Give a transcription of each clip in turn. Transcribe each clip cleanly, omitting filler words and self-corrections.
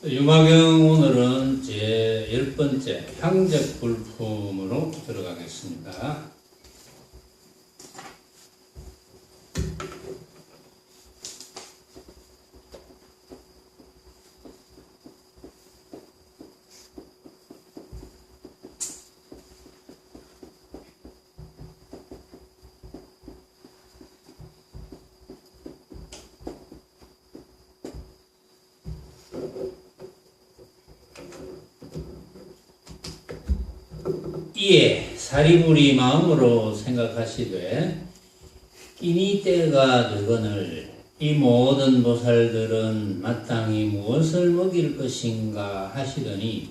유마경 오늘은 제 10번째 향적 불품으로 들어가겠습니다. 이에 사리부리 마음으로 생각하시되 끼니 때가 되거늘 이 모든 보살들은 마땅히 무엇을 먹일 것인가 하시더니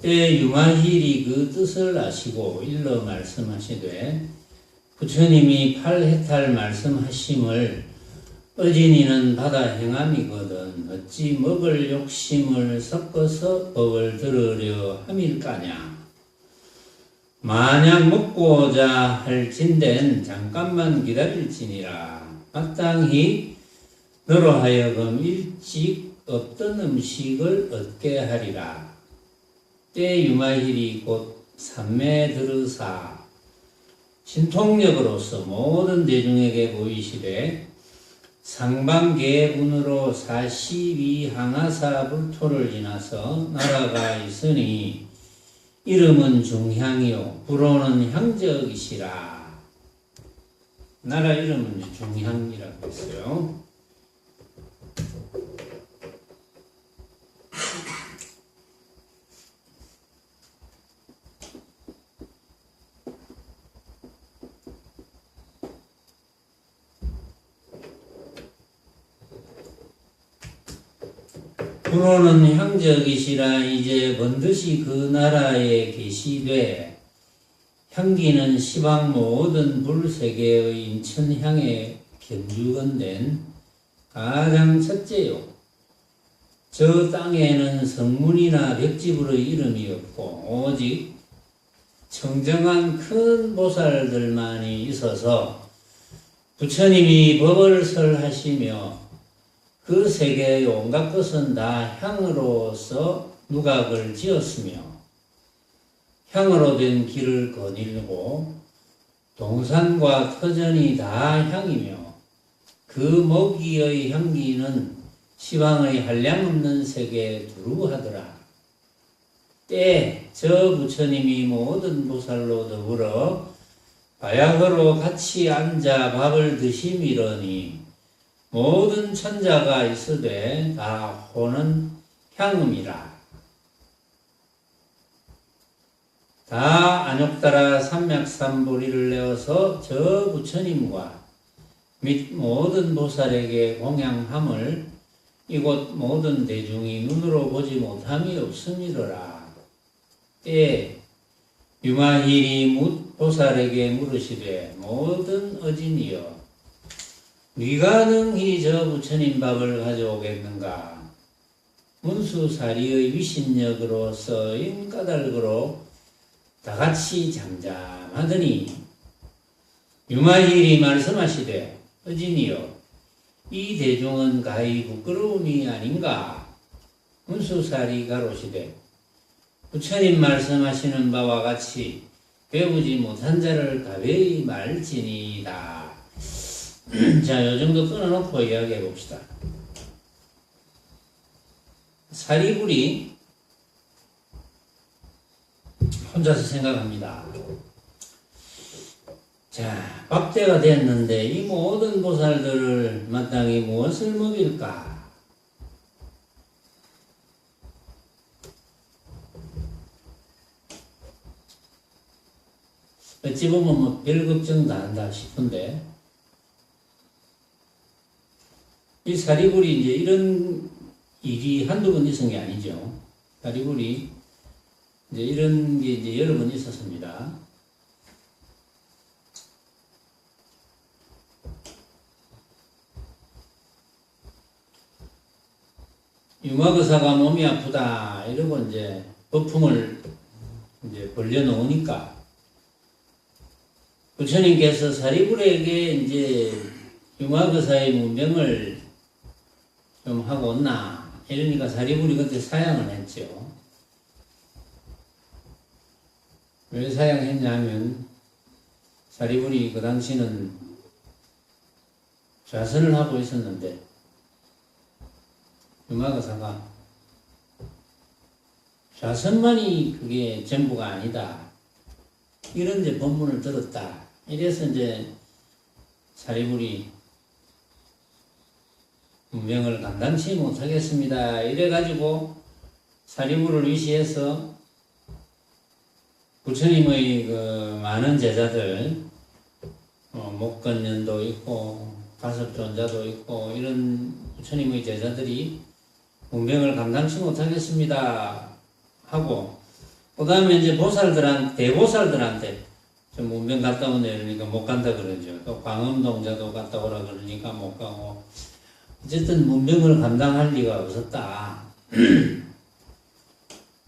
때 유마힐이 그 뜻을 아시고 일러 말씀하시되 부처님이 팔해탈 말씀하심을 어진이는 바다 행함이거든 어찌 먹을 욕심을 섞어서 법을 들으려 함일까냐. 만약 먹고자 할진된 잠깐만 기다릴지니라. 마땅히 너로 하여금 일찍 없던 음식을 얻게 하리라. 때 유마힐이 곧 삼매 들으사 신통력으로서 모든 대중에게 보이시되 상반계군으로 42항하사 불토를 지나서 나라가 있으니 이름은 중향이요 불호는 향적이시라. 나라 이름은 중향이라고 했어요. 불호는 향적이시라. 이제 번듯이 그 나라에 계시되 향기는 시방 모든 불세계의 인천향에 견주건된 가장 첫째요. 저 땅에는 성문이나 벽지불의 이름이 없고 오직 청정한 큰 보살들만이 있어서 부처님이 법을 설하시며 그 세계의 온갖 것은 다 향으로서 누각을 지었으며 향으로 된 길을 거닐고 동산과 터전이 다 향이며 그 먹이의 향기는 시방의 한량없는 세계에 두루하더라. 때 저 부처님이 모든 보살로 더불어 바야흐로 같이 앉아 밥을 드시미러니 모든 천자가 있으되 다 호는 향음이라. 다 안욕따라 삼맥삼보리를 내어서 저 부처님과 및 모든 보살에게 공양함을 이곳 모든 대중이 눈으로 보지 못함이 없음이로라. 때 유마힐이 보살에게 물으시되 모든 어진이여 네가 능히 저 부처님 밥을 가져오겠는가? 문수사리의 위신력으로서 인까닭으로 다같이 잠잠하더니 유마힐이 말씀하시되 어진이여 이 대중은 가히 부끄러움이 아닌가? 문수사리 가로시되 부처님 말씀하시는 바와 같이 배우지 못한 자를 가벼이 말지니이다. 자, 요 정도 끊어놓고 이야기해 봅시다. 사리불이 혼자서 생각합니다. 자, 밥때가 됐는데 이 모든 보살들을 마땅히 무엇을 먹일까? 어찌 보면 뭐 별 걱정도 안 한다 싶은데 이 사리불이 이제 이런 일이 한두 번 있은 게 아니죠. 사리불이 이제 이런 게 이제 여러 번 있었습니다. 유마거사가 몸이 아프다 이러고 이제 거품을 이제 벌려놓으니까 부처님께서 사리불에게 이제 융화거사의 문명을 좀 하고 온나 이러니까 사리불이 그때 사양을 했죠. 왜 사양했냐면 사리불이 그 당시는 좌선을 하고 있었는데 유마거사가 좌선만이 그게 전부가 아니다. 이런 이제 법문을 들었다. 이래서 이제 사리불이 문명을 감당치 못하겠습니다. 이래가지고 사리불을 위시해서 부처님의 그 많은 제자들, 목건년도 있고 가섭존자도 있고 이런 부처님의 제자들이 문명을 감당치 못하겠습니다 하고, 그 다음에 이제 대보살들한테 좀 문명 갔다 오네 그러니까 못 간다 그러죠. 또 광음동자도 갔다 오라 그러니까 못 가고, 어쨌든 문명을 감당할 리가 없었다.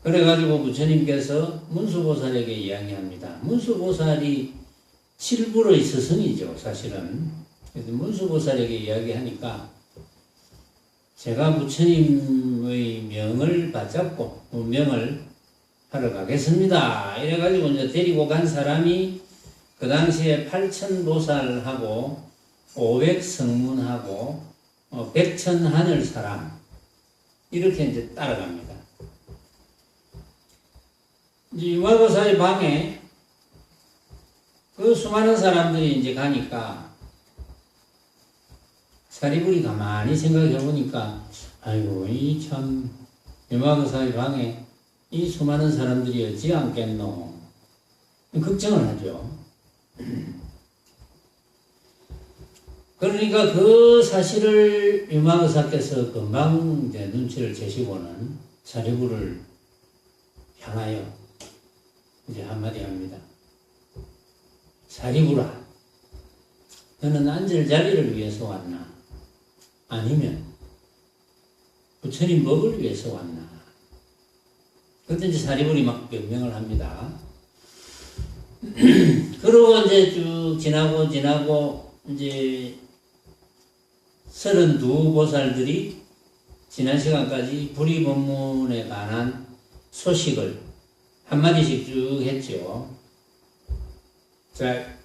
그래가지고 부처님께서 문수보살에게 이야기합니다. 문수보살이 칠불의 스승이죠, 사실은. 그래서 문수보살에게 이야기하니까 제가 부처님의 명을 받잡고 문명을 하러 가겠습니다. 이래가지고 이제 데리고 간 사람이 그 당시에 8천보살하고 500성문하고 100천하늘 사람, 이렇게 이제 따라갑니다. 이제 유마거사의 방에 그 수많은 사람들이 이제 가니까 사리불이 가만히 생각해 보니까 아이고 이 참 유마거사의 방에 이 수많은 사람들이 어찌 않겠노 걱정을 하죠. 그러니까 그 사실을 유마거사께서 금방 이제 눈치를 채시고는 사리불을 향하여 이제 한마디 합니다. 사리불아, 너는 앉을 자리를 위해서 왔나? 아니면 부처님 법을 위해서 왔나? 그때 이제 사리불이 막 변명을 합니다. 그러고 이제 쭉 지나고 이제 32보살들이 지난 시간까지 불의법문에 관한 소식을 한마디씩 쭉 했죠. 자,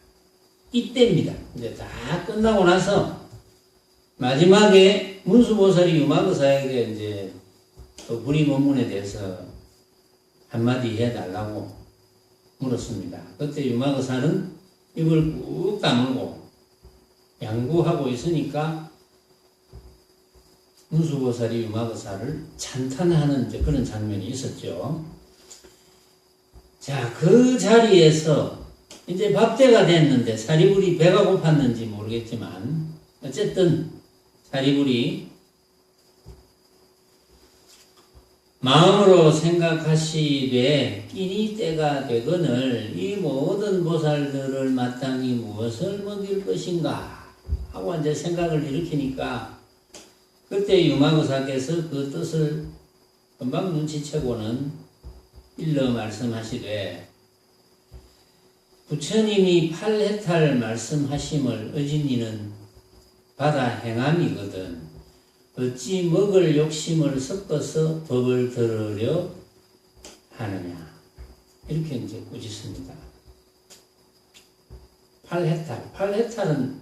이때입니다. 이제 다 끝나고 나서 마지막에 문수보살이 유마거사에게 이제 또 불의법문에 대해서 한마디 해달라고 물었습니다. 그때 유마거사는 입을 꾹 다물고 양구하고 있으니까 문수보살이 유마거사를 찬탄하는 이제 그런 장면이 있었죠. 자, 그 자리에서 이제 밥때가 됐는데 사리불이 배가 고팠는지 모르겠지만 어쨌든 사리불이 마음으로 생각하시되 끼니 때가 되거늘 이 모든 보살들을 마땅히 무엇을 먹일 것인가 하고 이제 생각을 일으키니까 그때 유마거사께서 그 뜻을 금방 눈치채고는 일러 말씀하시되 부처님이 팔해탈 말씀하심을 어진이는 받아 행함이거든 어찌 먹을 욕심을 섞어서 법을 들으려 하느냐, 이렇게 이제 꾸짖습니다. 팔해탈은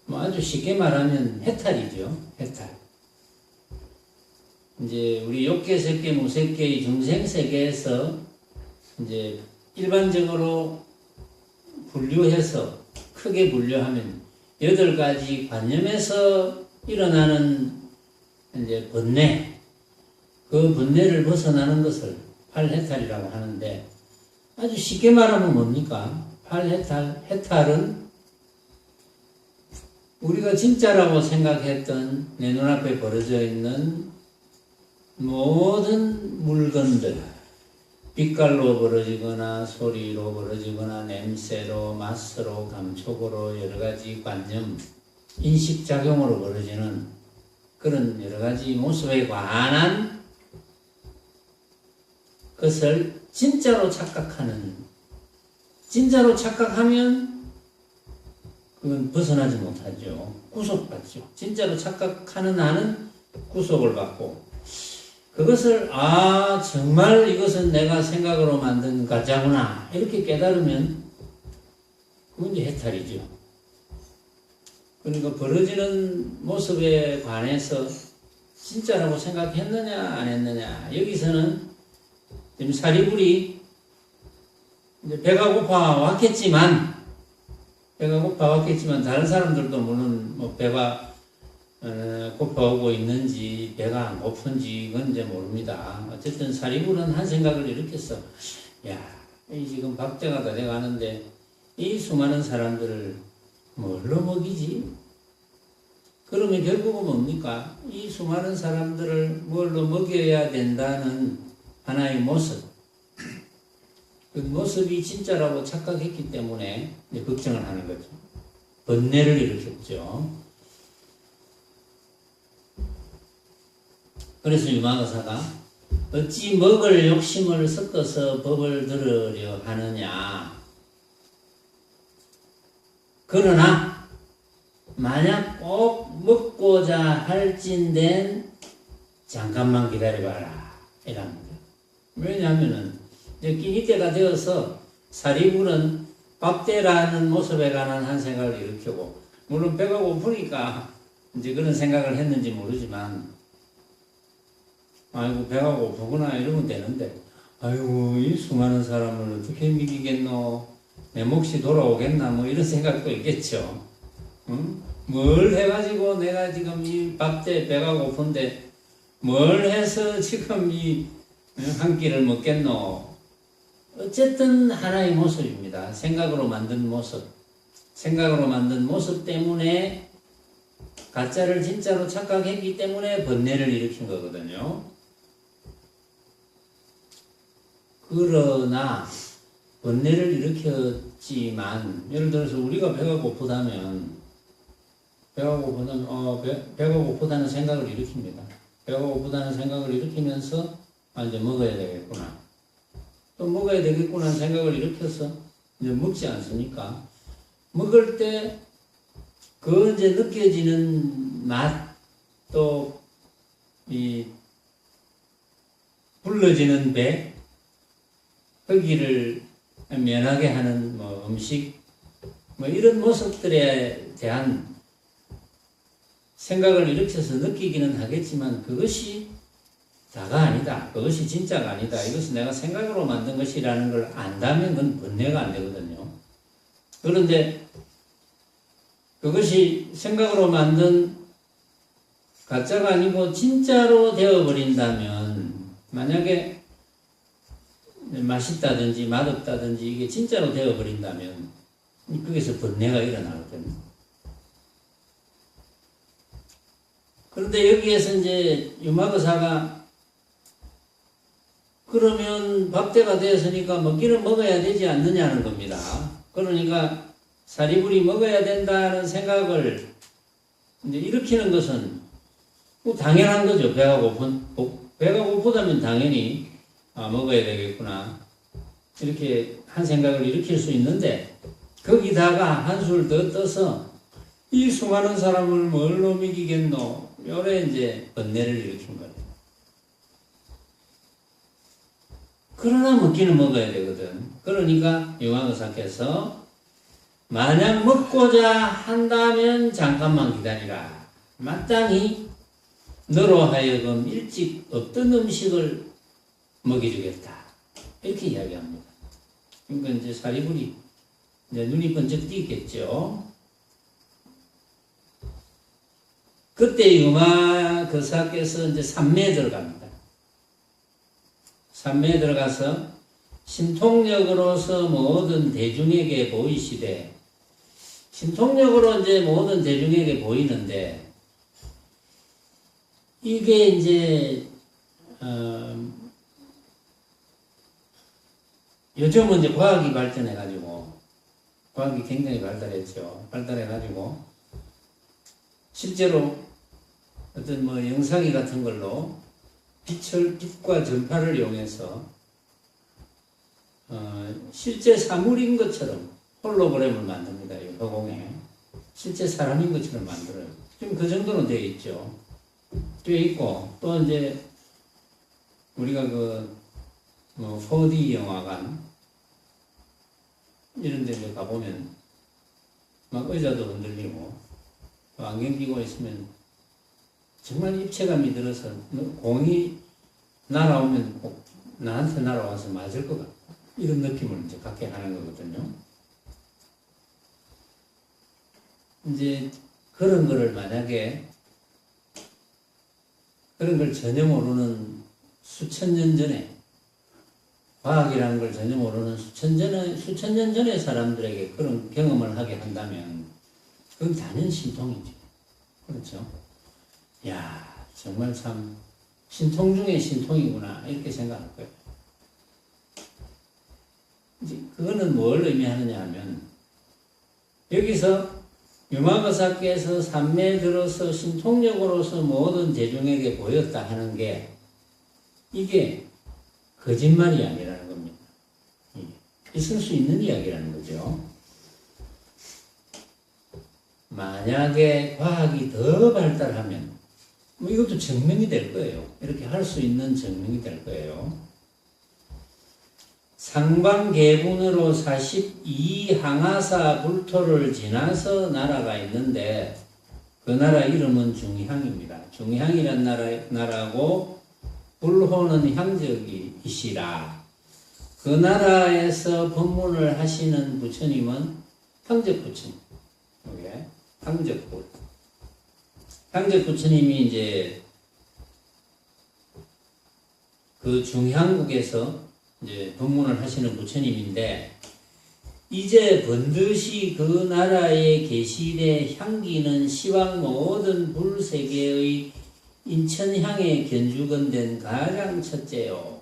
뭐 아주 쉽게 말하면 해탈이죠. 해탈. 이제 우리 욕계, 색계, 무색계의 중생 세계에서 이제 일반적으로 분류해서 크게 분류하면 8가지 관념에서 일어나는 이제 번뇌, 그 번뇌를 벗어나는 것을 팔해탈이라고 하는데 아주 쉽게 말하면 뭡니까? 해탈은 우리가 진짜라고 생각했던 내 눈앞에 벌어져 있는 모든 물건들, 빛깔로 벌어지거나 소리로 벌어지거나 냄새로, 맛으로, 감촉으로 여러가지 관념, 인식작용으로 벌어지는 그런 여러가지 모습에 관한 것을 진짜로 착각하는, 진짜로 착각하면 그건 벗어나지 못하죠. 구속받죠. 진짜로 착각하는 한은 구속을 받고 그것을 정말 이것은 내가 생각으로 만든 가짜구나 이렇게 깨달으면 그건 이제 해탈이죠. 그러니까 벌어지는 모습에 관해서 진짜라고 생각했느냐 안 했느냐, 여기서는 지금 사리불이 이제 배가 고파 왔겠지만 다른 사람들도 물론 뭐 배가 고파오고 있는지 배가 안 고픈지 이건 이제 모릅니다. 어쨌든 사리불은 한 생각을 일으켰어. 이 지금 박대가 다 돼가는데 이 수많은 사람들을 뭘로 먹이지? 그러면 결국은 뭡니까? 이 수많은 사람들을 뭘로 먹여야 된다는 하나의 모습, 그 모습이 진짜라고 착각했기 때문에 이제 걱정을 하는 거죠. 번뇌를 일으켰죠. 그래서 유마거사가 어찌 먹을 욕심을 섞어서 법을 들으려 하느냐. 그러나 만약 꼭 먹고자 할진된 잠깐만 기다려봐라 이랍니다. 왜냐하면은 이제 끼니 때가 되어서 사리불은 밥대라는 모습에 관한 한 생각을 일으키고, 물론 배가 고프니까 이제 그런 생각을 했는지 모르지만, 아이고 배가 고프구나 이러면 되는데, 아이고 이 수많은 사람을 어떻게 믿기겠노, 내 몫이 돌아오겠나, 뭐 이런 생각도 있겠죠. 응? 뭘 해가지고 내가 지금 이 밥때 배가 고픈데 뭘 해서 지금 이 한 끼를 먹겠노. 어쨌든 하나의 모습입니다. 생각으로 만든 모습. 생각으로 만든 모습 때문에 가짜를 진짜로 착각했기 때문에 번뇌를 일으킨 거거든요. 그러나 번뇌를 일으켰지만, 예를 들어서 우리가 배가 고프다면 배가 고프다는 생각을 일으킵니다. 배가 고프다는 생각을 일으키면서 이제 먹어야 되겠구나. 또 먹어야 되겠구나 하는 생각을 일으켜서 이제 먹지 않습니까? 먹을 때 그 이제 느껴지는 맛, 또 이 불러지는 배, 허기를 면하게 하는 뭐 음식, 뭐 이런 모습들에 대한 생각을 일으켜서 느끼기는 하겠지만 그것이 다가 아니다. 그것이 진짜가 아니다. 이것은 내가 생각으로 만든 것이라는 걸 안다면 그건 번뇌가 안 되거든요. 그런데 그것이 생각으로 만든 가짜가 아니고 진짜로 되어버린다면, 만약에 맛있다든지 맛없다든지 이게 진짜로 되어버린다면 거기서 번뇌가 일어나거든요. 그런데 여기에서 이제 유마거사가 그러면 밥때가 되었으니까 먹기는 먹어야 되지 않느냐는 겁니다. 그러니까 사리불이 먹어야 된다는 생각을 이제 일으키는 것은 뭐 당연한 거죠. 배가 고프다면 당연히 먹어야 되겠구나 이렇게 한 생각을 일으킬 수 있는데, 거기다가 한술 더 떠서 이 수많은 사람을 뭘로 먹이겠노, 요래 이제 번뇌를 일으킨 거예요. 그러나 먹기는 먹어야 되거든. 그러니까 유마거사께서 만약 먹고자 한다면 잠깐만 기다리라. 마땅히 너로 하여금 일찍 없던 음식을 먹여주겠다. 이렇게 이야기합니다. 그러니까 이제 사리불이 이제 눈이 번쩍 띄겠죠. 그때 유마거사께서 이제 산매에 들어갑니다. 산매에 들어가서 신통력으로서 모든 대중에게 보이시되, 신통력으로 이제 모든 대중에게 보이는데, 이게 이제 요즘은 이제 과학이 발전해가지고, 과학이 굉장히 발달해가지고 실제로 어떤 뭐 영상이 같은 걸로 빛과 전파를 이용해서 실제 사물인 것처럼 홀로그램을 만듭니다. 이 허공에 실제 사람인 것처럼 만들어요. 지금 그 정도는 되어 있죠. 되어 있고, 또 이제 우리가 뭐 4D 영화관 이런 데 가보면 막 의자도 흔들리고 안경 끼고 있으면 정말 입체감이 들어서 공이 날아오면 꼭 나한테 날아와서 맞을 것 같고 이런 느낌을 이제 갖게 하는 거거든요. 이제 그런 거를 만약에 그런 걸 전혀 모르는 수천 년 전에 과학이라는 걸 전혀 모르는 수천 년 전의 사람들에게 그런 경험을 하게 한다면 그건 단연 신통이지. 그렇죠? 야, 정말 참 신통 중에 신통이구나 이렇게 생각할 거예요. 이제 그거는 뭘 의미하느냐 하면 여기서 유마거사께서 산매에 들어서 신통력으로서 모든 대중에게 보였다 하는 게 이게 거짓말이 아니라는 겁니다. 있을 수 있는 이야기라는 거죠. 만약에 과학이 더 발달하면 뭐 이것도 증명이 될 거예요. 이렇게 할 수 있는 증명이 될 거예요. 상반계분으로 42항하사 불토를 지나서 나라가 있는데 그 나라 이름은 중향입니다. 중향이란 나라고 불호는 향적이시라. 그 나라에서 법문을 하시는 부처님은 향적부처님. 향적부. 향적부처님이 이제 그 중향국에서 이제 법문을 하시는 부처님인데 이제 번듯이 그 나라에 계시되 향기는 시왕 모든 불세계의 인천향에 견주건된 가장 첫째요.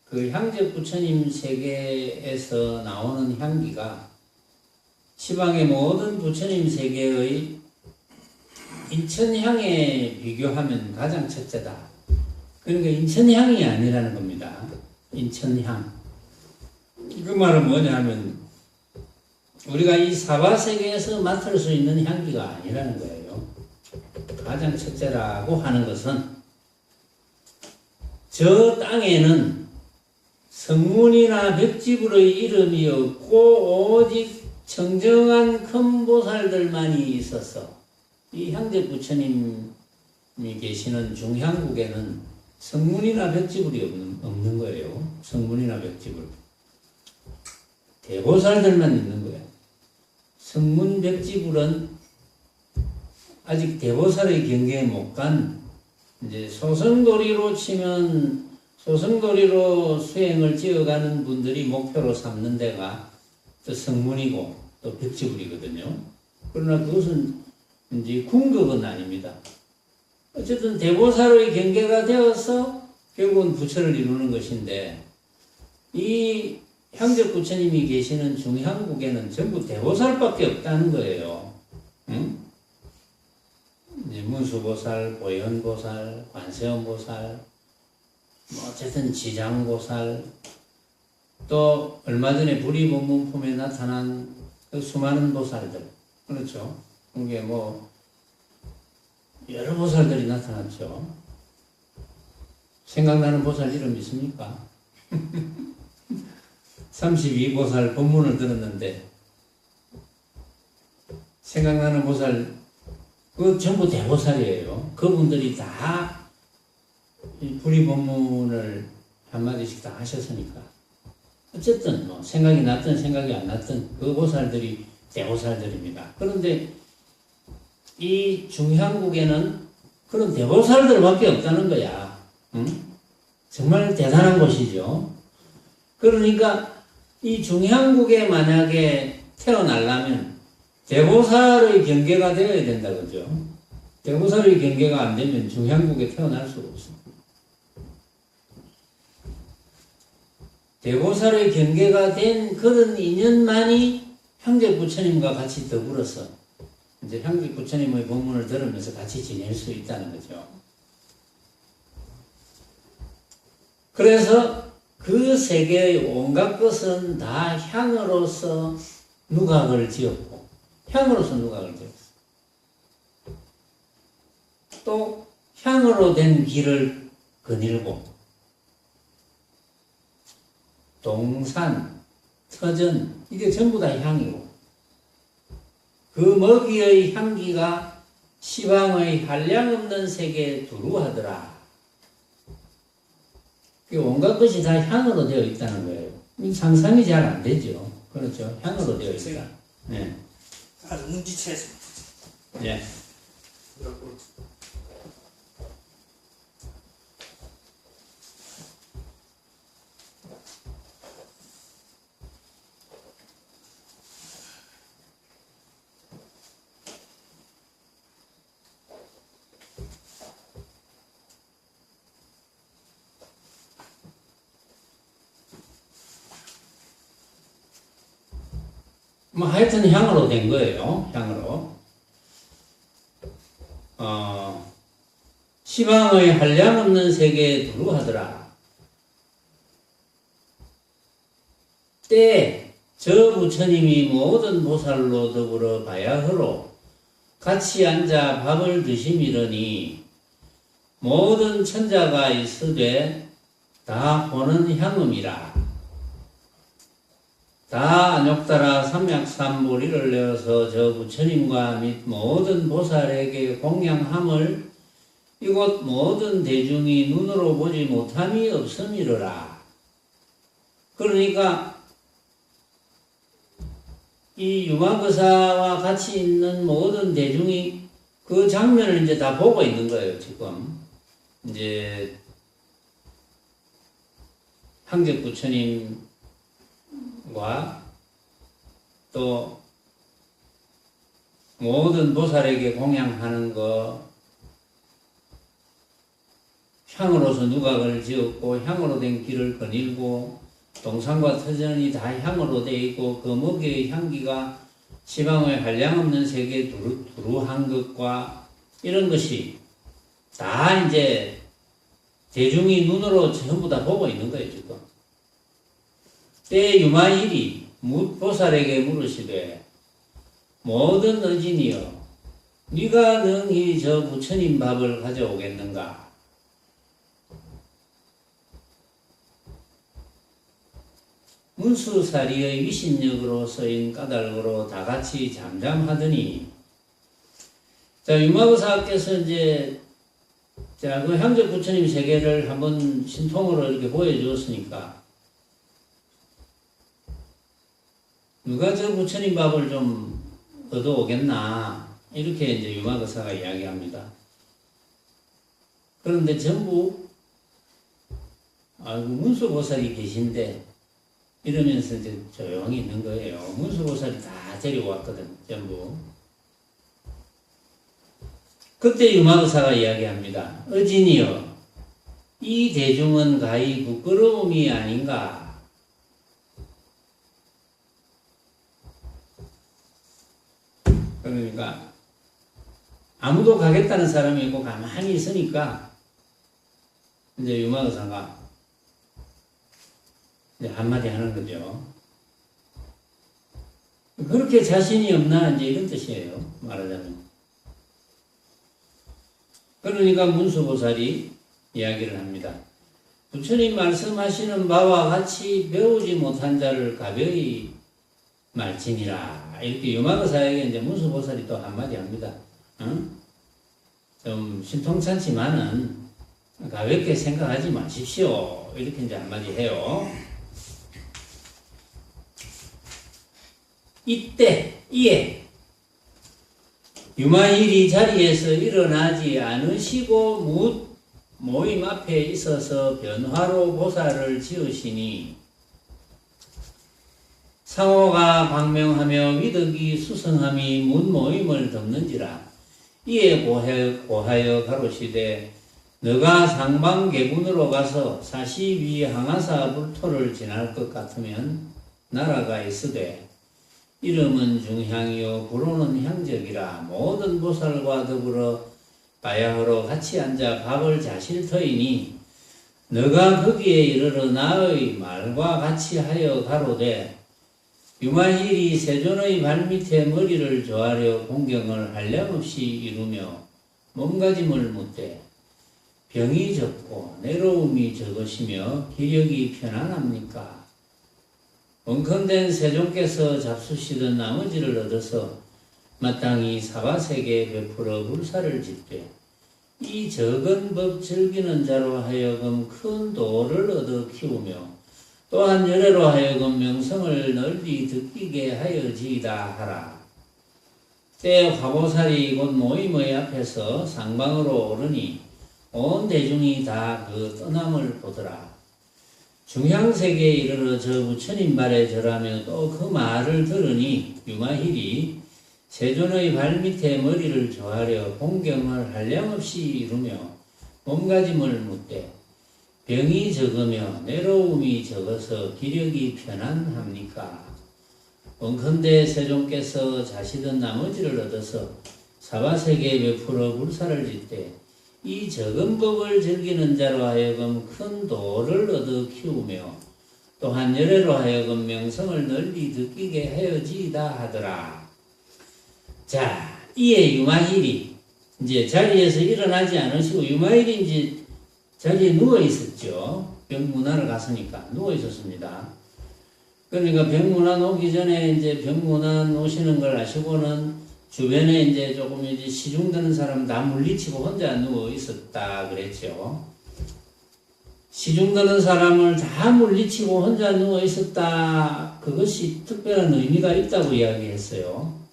그 향적 부처님 세계에서 나오는 향기가 시방의 모든 부처님 세계의 인천향에 비교하면 가장 첫째다. 그러니까 인천향이 아니라는 겁니다. 인천향. 그 말은 뭐냐 하면 우리가 이 사바세계에서 맡을 수 있는 향기가 아니라는 거예요. 가장 첫째라고 하는 것은 저 땅에는 성문이나 벽지불의 이름이 없고 오직 청정한 큰 보살들만이 있어서 이 향적 부처님이 계시는 중향국에는 성문이나 벽지불이 없는 거예요. 성문이나 벽지불. 대보살들만 있는 거예요. 성문 벽지불은 아직 대보살의 경계에 못 간 이제 소승도리로 치면 소승도리로 수행을 지어가는 분들이 목표로 삼는 데가 또 성문이고 또 벽지불이거든요. 그러나 그것은 이제 궁극은 아닙니다. 어쨌든 대보살의 경계가 되어서 결국은 부처를 이루는 것인데 이 향적 부처님이 계시는 중향국에는 전부 대보살밖에 없다는 거예요. 응? 이제 문수보살, 보현보살, 관세음보살, 뭐 어쨌든 지장보살, 또 얼마 전에 불이본문품에 나타난 그 수많은 보살들, 그렇죠? 그게 뭐 여러 보살들이 나타났죠. 생각나는 보살 이름 있습니까? 32보살 법문을 들었는데 생각나는 보살 그 전부 대보살이에요. 그분들이 다 불이법문을 한마디씩 다 하셨으니까 어쨌든 뭐 생각이 났든 생각이 안 났든 그 보살들이 대보살들입니다. 그런데 이 중향국에는 그런 대보살들밖에 없다는 거야. 응? 정말 대단한 곳이죠. 그러니까 이 중향국에 만약에 태어나려면 대보살의 경계가 되어야 된다 그죠? 대보살의 경계가 안 되면 중향국에 태어날 수가 없어. 대보살의 경계가 된 그런 인연만이 향적 부처님과 같이 더불어서 이제 향적 부처님의 법문을 들으면서 같이 지낼 수 있다는 거죠. 그래서 그 세계의 온갖 것은 다 향으로서 누각을 지었고 향으로서 누각을 지었어. 또 향으로 된 길을 거닐고 동산, 터전 이게 전부 다 향이고 그 먹이의 향기가 시방의 한량없는 세계에 두루하더라. 온갖 것이 다 향으로 되어 있다는 거예요. 상상이 잘 안 되죠. 그렇죠. 향으로 되어 있다. 네. 아주 문지체에서. 예. 뭐 하여튼 향으로 된 거예요. 향으로. 시방의 한량없는 세계에 두루하더라. 때 저 부처님이 모든 보살로 더불어 바야흐로 같이 앉아 밥을 드시미러니 모든 천자가 있으되 다 보는 향음이라. 다 안욕따라 삼약삼보리를 내어서 저 부처님과 및 모든 보살에게 공양함을 이곳 모든 대중이 눈으로 보지 못함이 없음이로라. 그러니까 이 유마거사와 같이 있는 모든 대중이 그 장면을 이제 다 보고 있는 거예요. 지금 이제 황적 부처님과 또 모든 보살에게 공양하는 거, 향으로서 누각을 지었고 향으로 된 길을 거닐고 동산과 터전이 다 향으로 되어 있고 그 먹이의 향기가 시방의 한량없는 세계에 두루한 것과 이런 것이 다 이제 대중이 눈으로 전부 다 보고 있는 거예요. 지금 때 유마일이 보살에게 물으시되 모든 어진이여 네가 능히 저 부처님 밥을 가져오겠는가? 문수사리의 위신력으로 쓰인 까닭으로 다같이 잠잠하더니 자 유마거사께서 이제 자 그 향적 부처님 세계를 한번 신통으로 이렇게 보여주었으니까 누가 저 부처님 밥을 좀 얻어오겠나 이렇게 이제 유마거사가 이야기합니다. 그런데 전부 문수보살이 계신데 이러면서 이제 조용히 있는 거예요. 문수보살이 다 데리고 왔거든, 전부. 그때 유마거사가 이야기합니다. 어진이여, 이 대중은 가히 부끄러움이 아닌가? 그러니까 아무도 가겠다는 사람이 있고 가만히 있으니까 이제 유마거사가 한마디 하는 거죠. 그렇게 자신이 없나 이제 이런 뜻이에요. 말하자면. 그러니까 문수보살이 이야기를 합니다. 부처님 말씀하시는 바와 같이 배우지 못한 자를 가벼이 말지니라. 이렇게 유마거사에게 이제 문수보살이 또 한마디 합니다. 좀 신통찮지만은 가볍게 생각하지 마십시오. 이렇게 이제 한마디 해요. 이에 유마일이 자리에서 일어나지 않으시고 묻 모임 앞에 있어서 변화로 보살을 지으시니 상호가 방명하며 위덕이 수성함이 문 모임을 덮는지라. 이에 고하여 가로시되 너가 상방계군으로 가서 42 항아사 불토를 지날 것 같으면 나라가 있으되 이름은 중향이요 부로는 향적이라. 모든 보살과 더불어 바야흐로 같이 앉아 밥을 자실 터이니 너가 거기에 이르러 나의 말과 같이 하여 가로되 유마힐이 세존의 발밑에 머리를 조아려 공경을 한량없이 이루며 몸가짐을 묻되 병이 적고 내로움이 적으시며 기력이 편안합니까? 원컨된 세종께서 잡수시던 나머지를 얻어서 마땅히 사바세계에 베풀어 불사를 짓되 이 적은 법 즐기는 자로 하여금 큰 도를 얻어 키우며 또한 열애로 하여금 명성을 널리 듣기게 하여지이다 하라. 때 화보살이 곧 모임의 앞에서 상방으로 오르니 온 대중이 다 그 떠남을 보더라. 중향세계에 이르러 저 부처님 발에 절하며 또 그 말을 들으니 유마힐이 세존의 발밑에 머리를 조아려 공경을 한량없이 이루며 몸가짐을 묻되 병이 적으며 내로움이 적어서 기력이 편안합니까? 원컨대 세종께서 자시던 나머지를 얻어서 사바세계에 베풀어 불사를 짓되 이 적은 법을 즐기는 자로 하여금 큰 도를 얻어 키우며 또한 열애로 하여금 명성을 널리 듣기게 하여지이다 하더라. 자, 이에 유마힐이 이제 자리에서 일어나지 않으시고 유마힐이 이제 자리에 누워 있었죠. 병문안을 갔으니까 누워 있었습니다. 그러니까 병문안 오기 전에 이제 병문안 오시는 걸 아시고는 주변에 이제 조금 이제 시중드는 사람 다 물리치고 혼자 누워 있었다 그랬죠. 시중드는 사람을 다 물리치고 혼자 누워 있었다. 그것이 특별한 의미가 있다고 이야기했어요.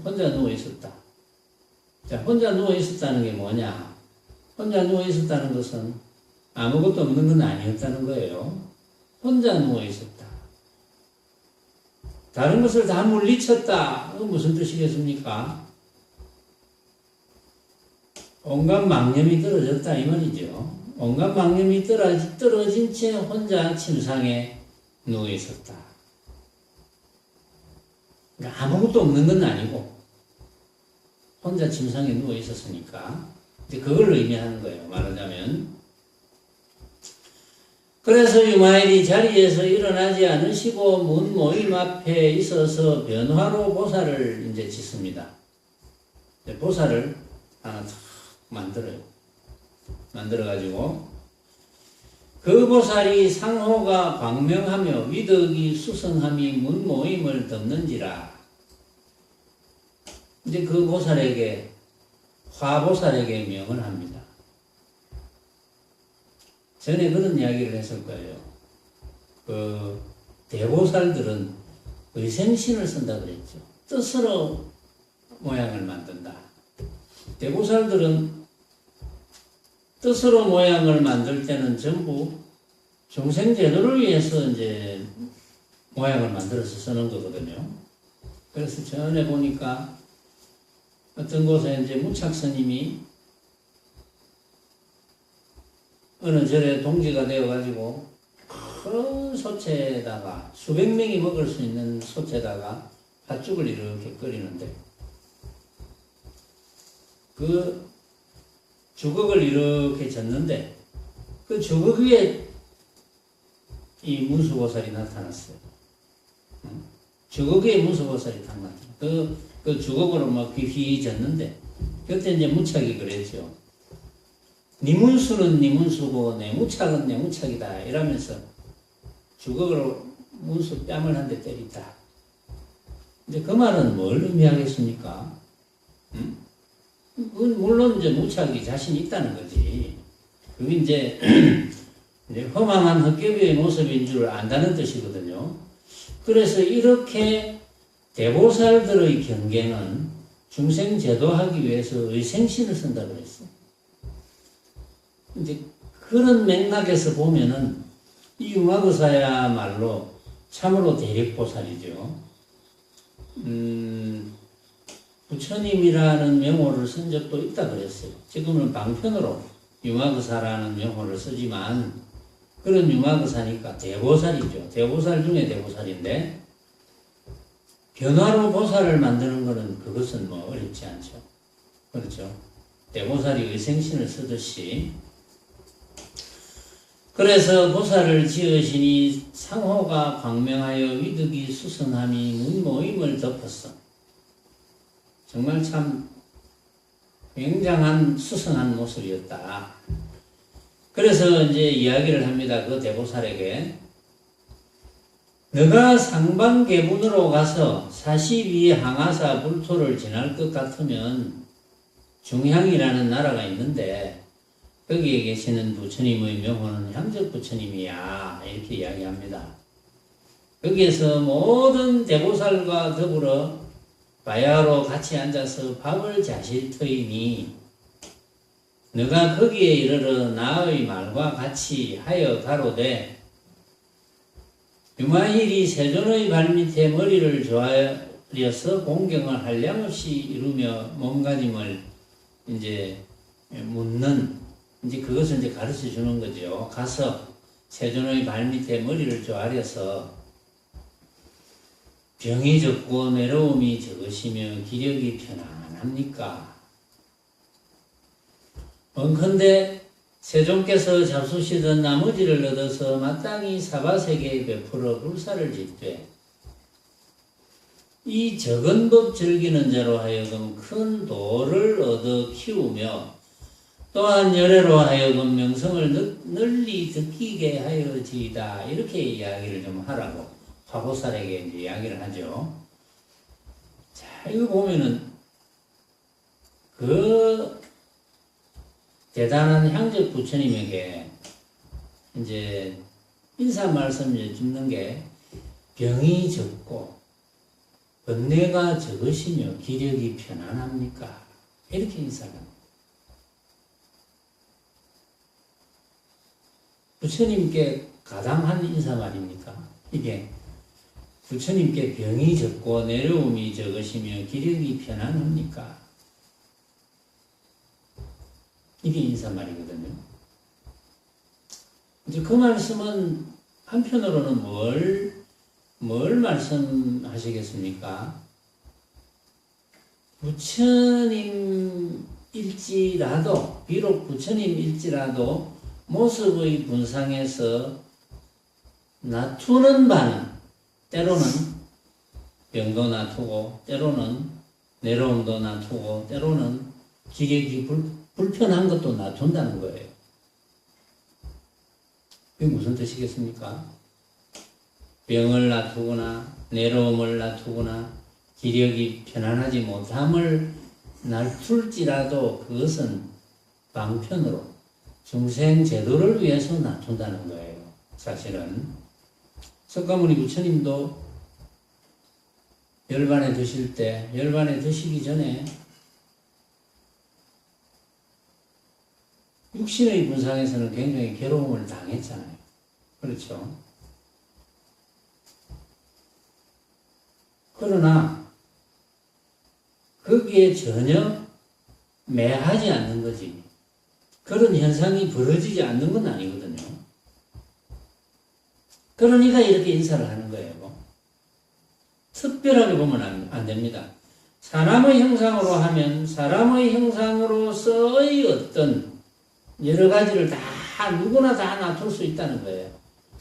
혼자 누워 있었다. 자, 혼자 누워 있었다는 게 뭐냐? 혼자 누워 있었다는 것은 아무것도 없는 건 아니었다는 거예요. 혼자 누워 있었다. 다른 것을 다 물리쳤다. 그건 무슨 뜻이겠습니까? 온갖 망념이 떨어졌다 이 말이죠. 온갖 망념이 떨어진 채 혼자 침상에 누워 있었다. 그러니까 아무것도 없는 건 아니고 혼자 침상에 누워 있었으니까 이제 그걸 의미하는 거예요. 말하자면. 그래서 유마일이 자리에서 일어나지 않으시고 문 모임 앞에 있어서 변화로 보살을 이제 짓습니다. 보살을 하나 탁 만들어요. 만들어가지고 그 보살이 상호가 광명하며 위덕이 수성함이 문 모임을 덮는지라. 이제 그 보살에게 화보살에게 명을 합니다. 전에 그런 이야기를 했을 거예요. 그 대보살들은 의생신을 쓴다 그랬죠. 뜻으로 모양을 만든다. 대보살들은 뜻으로 모양을 만들 때는 전부 중생제도를 위해서 이제 모양을 만들어서 쓰는 거거든요. 그래서 전에 보니까 어떤 곳에 이제 무착스님이 어느 절에 동지가 되어가지고 큰 솥에다가 수백 명이 먹을 수 있는 솥에다가 팥죽을 이렇게 끓이는데 그 주걱을 이렇게 젓는데 그 주걱 위에 이 문수보살이 나타났어요. 주걱 위에 문수보살이 딱 나타났어요. 그 주걱으로 막 휘휘 젓는데 그때 이제 무착이 그랬죠. 네 문수는 네 문수고 내 무착은 내 무착이다 이러면서 주걱으로 문수 뺨을 한 대 때리다. 이제 그 말은 뭘 의미하겠습니까? 물론 이제 무착이 자신이 있다는 거지. 그게 이제 허망한 헛개비의 모습인 줄 안다는 뜻이거든요. 그래서 이렇게 대보살들의 경계는 중생 제도하기 위해서 의생신을 쓴다 그랬어. 이제 그런 맥락에서 보면은 이 유마거사야말로 참으로 대력보살이죠. 부처님이라는 명호를 쓴 적도 있다 그랬어요. 지금은 방편으로 유마거사라는 명호를 쓰지만 그런 유마거사니까 대보살이죠. 대보살 중에 대보살인데 변화로 보살을 만드는 것은 그것은 뭐 어렵지 않죠. 그렇죠. 대보살이 의생신을 쓰듯이 그래서 보살을 지으시니 상호가 광명하여 위덕이 수성함이 문모임을 덮었어. 정말 참 굉장한 수성한 모습이었다. 그래서 이제 이야기를 합니다. 그 대보살에게 너가 상반계문으로 가서 42 항아사 불토를 지날 것 같으면 중향이라는 나라가 있는데 거기에 계시는 부처님의 명호는 향적 부처님이야. 이렇게 이야기합니다. 거기에서 모든 대보살과 더불어 바야흐로 같이 앉아서 밥을 자실 터이니 너가 거기에 이르러 나의 말과 같이 하여 가로되 유마일이 세존의 발밑에 머리를 조아려서 공경을 한량없이 이루며 몸가짐을 이제 묻는 이제 그것을 이제 가르쳐 주는 거죠. 가서 세존의 발밑에 머리를 조아려서 병이 적고 외로움이 적으시며 기력이 편안합니까? 원컨대 세존께서 잡수시던 나머지를 얻어서 마땅히 사바세계에 베풀어 불사를 짓되 이 적은 법 즐기는 자로 하여금 큰 도를 얻어 키우며 또한 열애로 하여금 명성을 널리 듣기게 하여지이다. 이렇게 이야기를 좀 하라고 화보살에게 이제 이야기를 하죠. 자, 이거 보면은 그 대단한 향적 부처님에게 이제 인사 말씀을 줍는 게 병이 적고 번뇌가 적으시며 기력이 편안합니까? 이렇게 인사를 합니다. 부처님께 가당한 인사 말입니까? 이게 부처님께 병이 적고 내려움이 적으시며 기력이 편안합니까? 이게 인사말이거든요. 이제 그 말씀은 한편으로는 뭘 말씀하시겠습니까? 부처님일지라도, 비록 부처님일지라도 모습의 분상에서 놔두는 바는 때로는 병도 놔두고, 때로는 내려움도 놔두고, 때로는 기력이 불편한 것도 놔둔다는 거예요. 그게 무슨 뜻이겠습니까? 병을 놔두거나 내로움을 놔두거나 기력이 편안하지 못함을 놔둘지라도 그것은 방편으로 중생 제도를 위해서 놔둔다는 거예요. 사실은 석가모니 부처님도 열반에 드실 때, 열반에 드시기 전에 육신의 분상에서는 굉장히 괴로움을 당했잖아요. 그렇죠? 그러나 거기에 전혀 매하지 않는 거지. 그런 현상이 벌어지지 않는 건 아니거든요. 그러니까 이렇게 인사를 하는 거예요. 특별하게 보면 안 됩니다. 사람의 형상으로 하면 사람의 형상으로서의 어떤 여러 가지를 누구나 다 놔둘 수 있다는 거예요.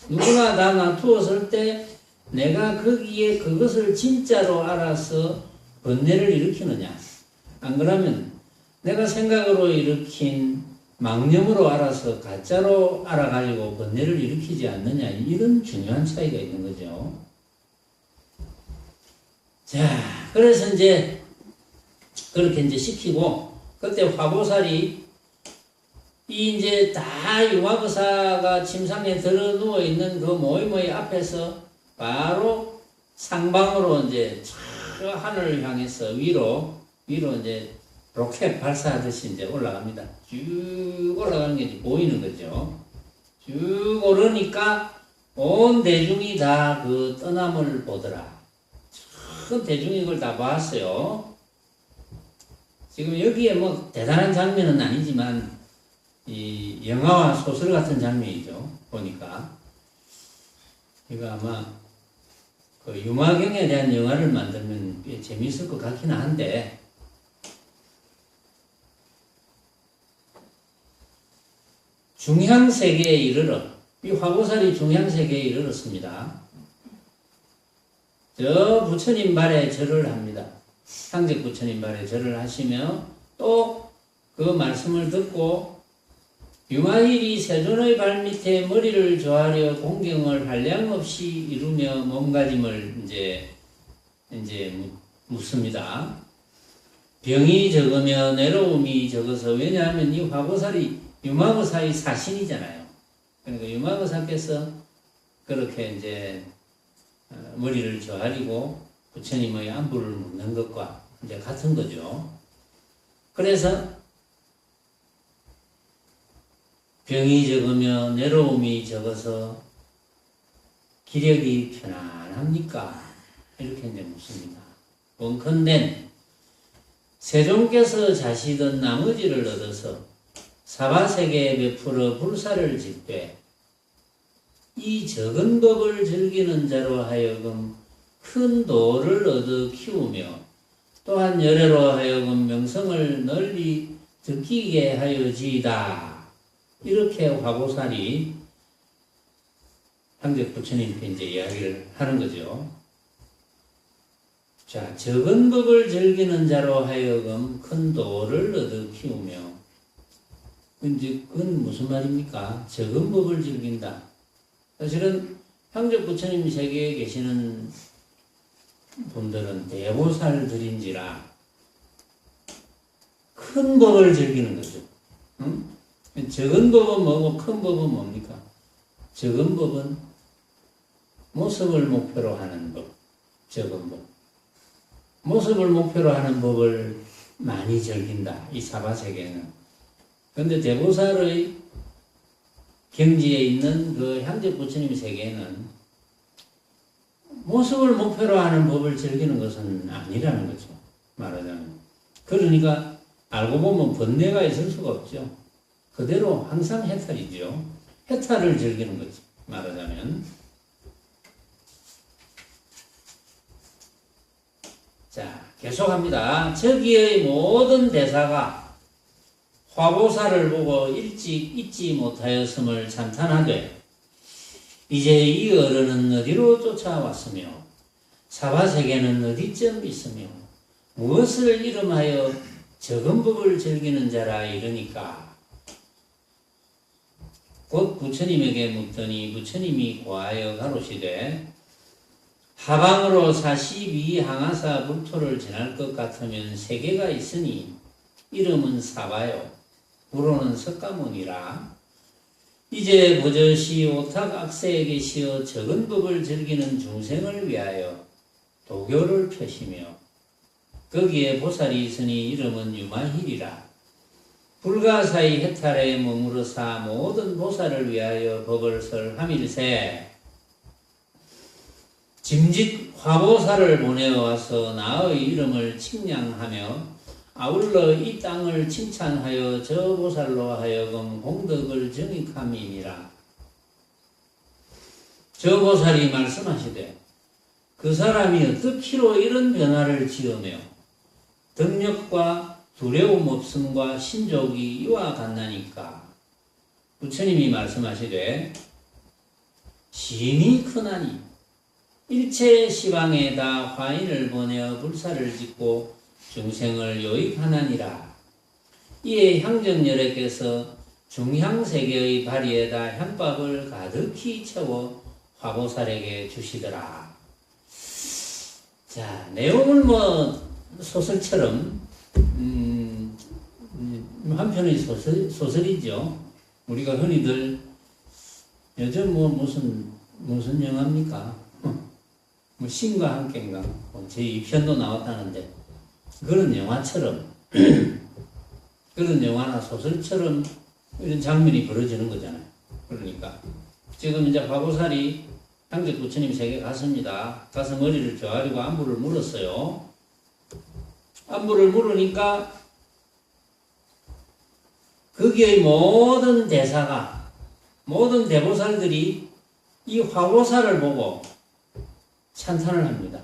누구나 다 놔두었을 때 내가 거기에 그것을 진짜로 알아서 번뇌를 일으키느냐. 안 그러면 내가 생각으로 일으킨 망념으로 알아서 가짜로 알아가지고 번뇌를 일으키지 않느냐. 이런 중요한 차이가 있는 거죠. 자, 그래서 이제 그렇게 이제 시키고 그때 화보살이 이제 다 유마거사가 침상에 들어 누워 있는 그 모이모이 앞에서 바로 상방으로 이제 저 하늘을 향해서 위로 이제 로켓 발사하듯이 이제 올라갑니다. 쭉 올라가는 게 이제 보이는 거죠. 쭉 오르니까 온 대중이 다 그 떠남을 보더라. 큰 대중이 그걸 다 봤어요. 지금 여기에 뭐 대단한 장면은 아니지만 이 영화와 소설 같은 장면이죠. 보니까 이거 아마 그 유마경에 대한 영화를 만들면 꽤 재미있을 것 같기는 한데 중향세계에 이르러 이 화보살이 중향세계에 이르렀습니다. 저 부처님 발에 절을 합니다. 상적 부처님 발에 절을 하시며 또 그 말씀을 듣고 유마일이 세존의 발밑에 머리를 조아려 공경을 한량없이 이루며 몸가짐을 이제 묻습니다. 병이 적으며 내로움이 적어서, 왜냐하면 이 화보살이 유마거사의 사신이잖아요. 그러니까 유마거사께서 그렇게 이제 머리를 조아리고 부처님의 안부를 묻는 것과 이제 같은 거죠. 그래서 병이 적으며 내로움이 적어서 기력이 편안합니까? 이렇게 이제 묻습니다. 원컨대 세종께서 자시던 나머지를 얻어서 사바세계에 베풀어 불사를 짓되 이 적은 법을 즐기는 자로 하여금 큰 도를 얻어 키우며 또한 열애로 하여금 명성을 널리 듣기게 하여지이다. 이렇게 화보살이 향적 부처님께 이제 이야기를 하는 거죠. 자, 적은 법을 즐기는 자로 하여금 큰 도를 얻어 키우며, 이제 그건 무슨 말입니까? 적은 법을 즐긴다. 사실은 향적 부처님 세계에 계시는 분들은 대보살들인지라 큰 법을 즐기는 거죠. 응? 적은 법은 뭐고 큰 법은 뭡니까? 적은 법은 모습을 목표로 하는 법, 적은 법. 모습을 목표로 하는 법을 많이 즐긴다, 이 사바세계는. 그런데 대보살의 경지에 있는 그 향적 부처님 세계에는 모습을 목표로 하는 법을 즐기는 것은 아니라는 거죠, 말하자면. 그러니까 알고 보면 번뇌가 있을 수가 없죠. 그대로 항상 해탈이죠. 해탈을 즐기는 거지, 말하자면. 자, 계속합니다. 저기의 모든 대사가 화보살을 보고 일찍 잊지 못하였음을 찬탄하되 이제 이 어른은 어디로 쫓아왔으며 사바세계는 어디쯤 있으며 무엇을 이름하여 적은 법을 즐기는 자라 이르니까 곧 부처님에게 묻더니 부처님이 고하여 가로시되 하방으로 42 항아사 불토를 지날 것 같으면 세 개가 있으니 이름은 사바요 우로는 석가모니라. 이제 버젓이 오탁 악세에 계시어 적은 법을 즐기는 중생을 위하여 도교를 펴시며 거기에 보살이 있으니 이름은 유마힐이라. 불가사의 해탈에 머무르사 모든 보살을 위하여 법을 설함일세. 짐짓 화보살을 보내와서 나의 이름을 칭량하며 아울러 이 땅을 칭찬하여 저 보살로 하여금 공덕을 정익함이니라. 저 보살이 말씀하시되 그 사람이 어떻기로 이런 변화를 지으며 덕력과 두려움 없음과 신족이 이와 같나니까. 부처님이 말씀하시되 신이 크나니 일체 시방에다 화인을 보내어 불사를 짓고 중생을 요익하나니라. 이에 향정열애께서 중향세계의 바리에다 향밥을 가득히 채워 화보살에게 주시더라. 자, 내용은 뭐 소설처럼 한편의 소설이죠. 우리가 흔히들 요즘 뭐 무슨 영화입니까? 뭐 신과 함께인가? 제 2편도 나왔다는데 그런 영화처럼 그런 영화나 소설처럼 이런 장면이 벌어지는 거잖아요. 그러니까 지금 이제 화보살이 향적 부처님 세계 갔습니다. 가서 머리를 조아리고 안부를 물었어요. 안부를 물으니까 거기의 모든 대사가, 모든 대보살들이 이 화보살을 보고 찬탄을 합니다.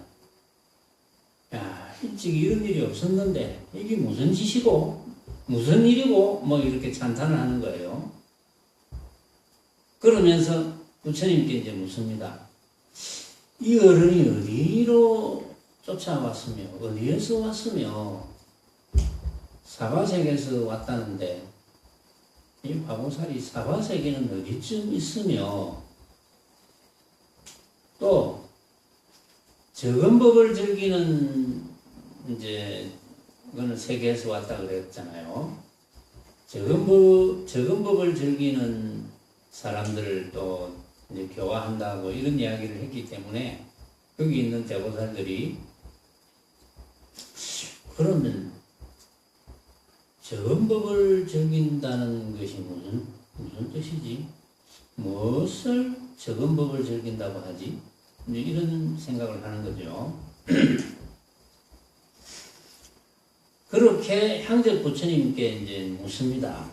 야, 일찍 이런 일이 없었는데 이게 무슨 짓이고 무슨 일이고 뭐 이렇게 찬탄을 하는 거예요. 그러면서 부처님께 이제 묻습니다. 이 어른이 어디로 쫓아왔으며 어디에서 왔으며 사바세계에서 왔다는데 이 바보살이 사바세계는 어디쯤 있으며 또 적은 법을 즐기는 이제 그거는 세계에서 왔다 그랬잖아요. 적은 법을 즐기는 사람들을 또 이제 교화한다고 이런 이야기를 했기 때문에 여기 있는 대보살들이 그러면 적은 법을 즐긴다는 것이 무슨 뜻이지? 무엇을 적은 법을 즐긴다고 하지? 이제 이런 생각을 하는 거죠. 그렇게 향적 부처님께 이제 묻습니다.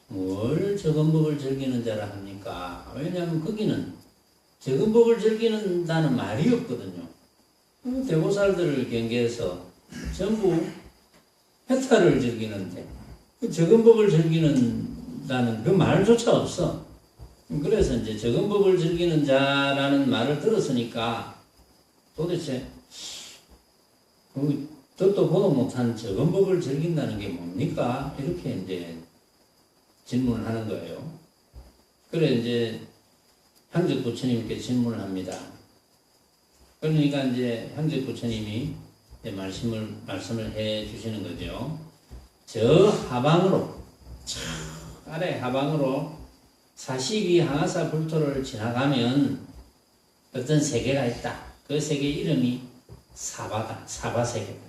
뭘 적은 법을 즐기는 자라 합니까? 왜냐하면 거기는 적은 법을 즐기는다는 말이 없거든요. 대보살들을 경계해서 전부 해탈을 즐기는데 그 적은 법을 즐기는다는 그 말조차 없어. 그래서 이제 적은 법을 즐기는 자라는 말을 들었으니까 도대체 듣도 보도 못한 적은 법을 즐긴다는 게 뭡니까? 이렇게 이제 질문을 하는 거예요. 그래 이제 향적 부처님께 질문을 합니다. 그러니까 이제 향적 부처님이 이제 말씀을 해 주시는 거죠. 저 하방으로, 아래 하방으로 42 항아사 불토를 지나가면 어떤 세계가 있다. 그 세계 이름이 사바다. 사바세계다.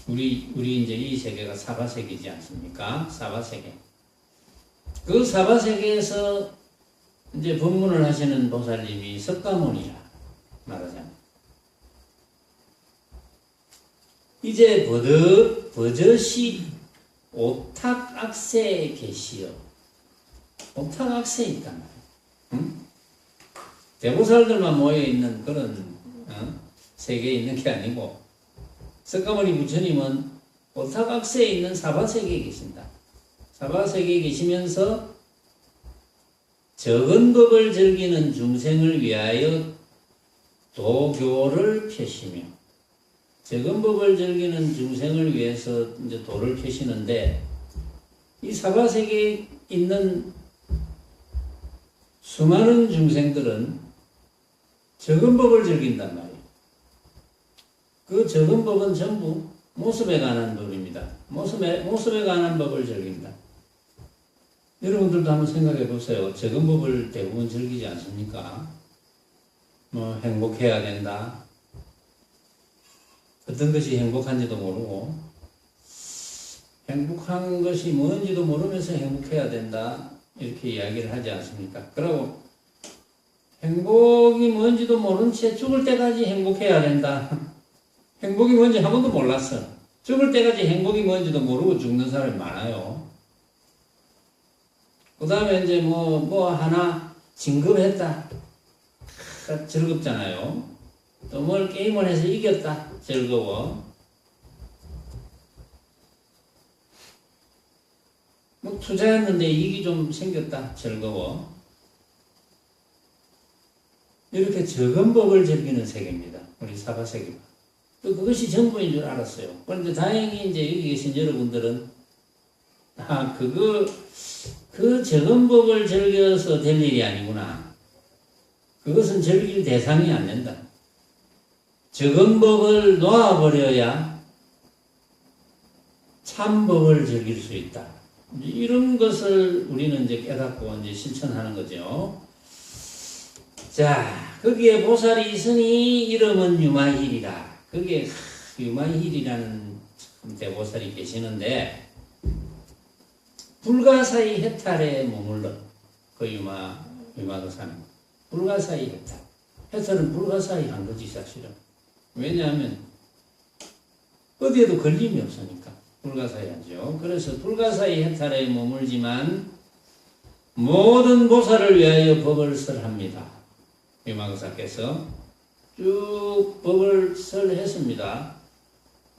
우리 이제 이 세계가 사바세계지 않습니까? 사바세계. 그 사바세계에서 이제 법문을 하시는 보살님이 석가모니라 말하자면. 이제 버젓이 오탁악세에 계시어. 오탁악세에 있단 말이에요. 응? 대보살들만 모여있는 그런 세계에 있는 게 아니고 석가모니 부처님은 오탁악세에 있는 사바세계에 계신다. 사바세계에 계시면서 적은 법을 즐기는 중생을 위하여 도교를 펴시며 적은 법을 즐기는 중생을 위해서 이제 도를 펴시는데 이 사바세계에 있는 수많은 중생들은 적은 법을 즐긴단 말이에요. 그 적은 법은 전부 모습에 관한 법입니다. 모습에 관한 법을 즐긴다. 여러분들도 한번 생각해 보세요. 적은 법을 대부분 즐기지 않습니까? 뭐 행복해야 된다. 어떤 것이 행복한지도 모르고 행복한 것이 뭔지도 모르면서 행복해야 된다. 이렇게 이야기를 하지 않습니까? 그리고 행복이 뭔지도 모른 채 죽을 때까지 행복해야 된다. 행복이 뭔지 한 번도 몰랐어. 죽을 때까지 행복이 뭔지도 모르고 죽는 사람이 많아요. 그 다음에 이제 뭐 하나 진급했다. 즐겁잖아요. 또 뭘 게임을 해서 이겼다. 즐거워. 뭐 투자했는데 이익이 좀 생겼다. 즐거워. 이렇게 적은 법을 즐기는 세계입니다. 우리 사바세계가. 또 그것이 전부인 줄 알았어요. 그런데 다행히 이제 여기 계신 여러분들은 그 적은 법을 즐겨서 될 일이 아니구나. 그것은 즐길 대상이 안 된다. 적은 법을 놓아버려야 참법을 즐길 수 있다. 이런 것을 우리는 이제 깨닫고 이제 실천하는 거죠. 자, 거기에 보살이 있으니 이름은 유마힐이라. 거기에 유마힐이라는 대보살이 계시는데 불가사의 해탈에 머물러 그 유마도사는 불가사의 해탈. 해탈은 불가사의 한 거지 사실은. 왜냐하면 어디에도 걸림이 없으니까 불가사의 하죠. 그래서 불가사의 해탈에 머물지만 모든 보살을 위하여 법을 설합니다. 유마도사께서 쭉 법을 설했습니다.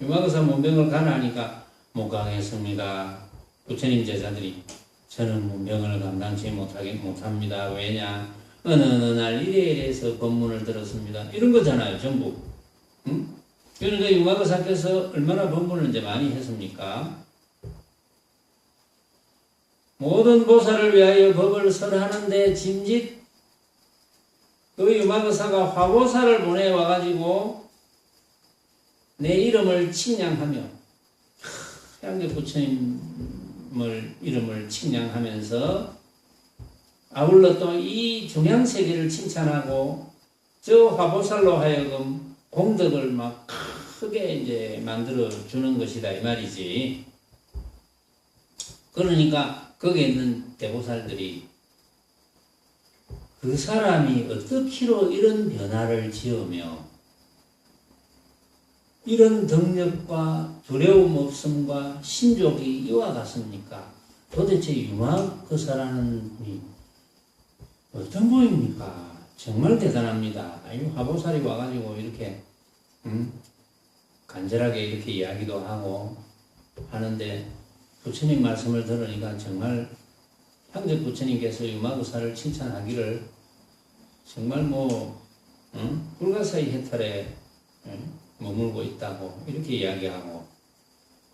유마도사 문병을 가나니까 못 가겠습니다. 부처님 제자들이 저는 문병을 감당치 못합니다. 왜냐? 어느 날 이래서 법문을 들었습니다. 이런 거잖아요, 전부. 응? 그러니까 유마도사께서 얼마나 법문을 이제 많이 했습니까? 모든 보살을 위하여 법을 설하는데 짐짓 그 유마거사가 화보살을 보내와가지고 내 이름을 칭량하며 향교 부처님을 이름을 칭량하면서 아울러 또 이 중양세계를 칭찬하고 저 화보살로 하여금 공덕을 막 크게 이제 만들어 주는 것이다 이 말이지. 그러니까 거기에 있는 대보살들이 그 사람이 어떻게로 이런 변화를 지으며 이런 덕력과 두려움 없음과 신족이 이와 같습니까? 도대체 유마거사라는 분이 어떤 분입니까? 정말 대단합니다. 이 화보살이 와가지고 이렇게 간절하게 이렇게 이야기도 하고 하는데 부처님 말씀을 들으니까 정말 향적 부처님께서 유마거사를 칭찬하기를 정말 불가사의 해탈에 머물고 있다고 이렇게 이야기하고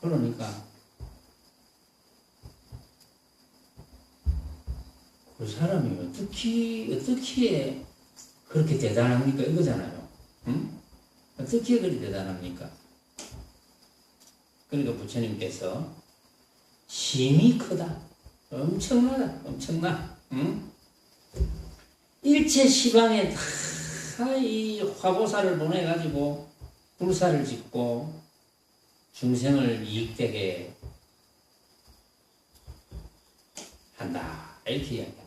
그러니까 그 사람이 어떻게 그렇게 대단합니까? 이거잖아요. 어떻게 그리 대단합니까? 그러니까 부처님께서 힘이 크다. 엄청나다. 엄청나. 일체 시방에 다 이 화보살을 보내가지고 불사를 짓고 중생을 이익되게 한다. 이렇게 이야기합니다.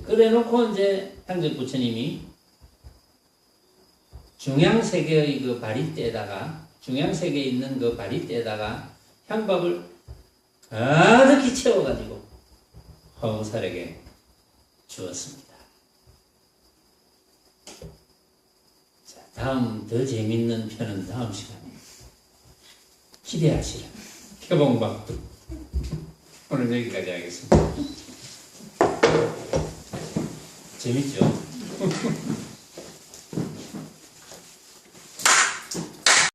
그래놓고 이제 향적 부처님이 중양세계의 그 바리대에다가 중양세계에 있는 그 바리대에다가 향밥을 가득히 채워가지고 화보살에게 주었습니다. 자, 다음 더 재밌는 편은 다음 시간에 기대하시라. 개봉박두. 오늘 여기까지 하겠습니다. 재밌죠?